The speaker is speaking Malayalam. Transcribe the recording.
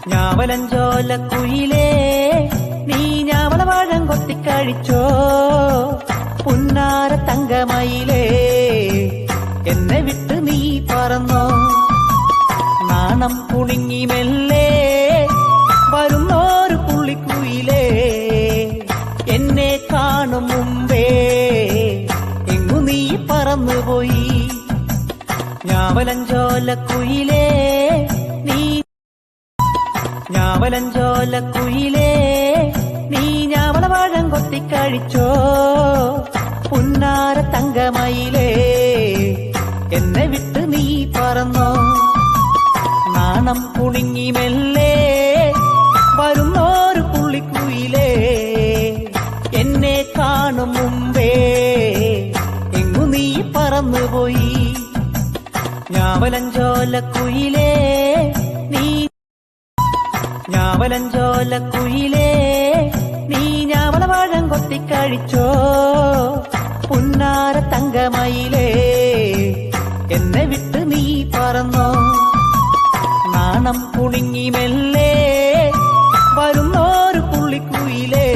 ഞാവലഞ്ചോല കുയിലേ നീ ഞാവളവാഴം കൊത്തിക്കഴിച്ചോ പുന്നാര തങ്കമയിലേ എന്നെ വിട്ട് നീ പറന്നോ നാണം കുണുങ്ങി മെല്ലെ വരുന്നോരു പുള്ളിക്കുയിലേ എന്നെ കാണും മുമ്പേ എങ്ങു നീ പറന്നുപോയി ഞാവലഞ്ചോല കുയിലേ നീ ഞാവലഞ്ചോല കുയിലേ നീ ഞാവളവാഴം കൊത്തിക്കഴിച്ചോ പുന്നാര തങ്കമയിലേ എന്നെ വിട്ട് നീ പറന്നോ നാണം കുണുങ്ങി മെല്ലെ വരുന്നോരു പുള്ളിക്കുയിലേ എന്നെ കാണും മുമ്പേ എങ്ങു നീ പറന്നുപോയി ഞാവലഞ്ചോല കുയിലേ നീ ഞാവലഞ്ചോല കുയിലേ നീ ഞാവളവാഴം കൊത്തിക്കഴിച്ചോ പുന്നാര തങ്കമയിലേ എന്നെ വിട്ട് നീ പറന്നോ നാണം കുണുങ്ങി മെല്ലെ വരുന്നോരു പുള്ളിക്കുയിലേ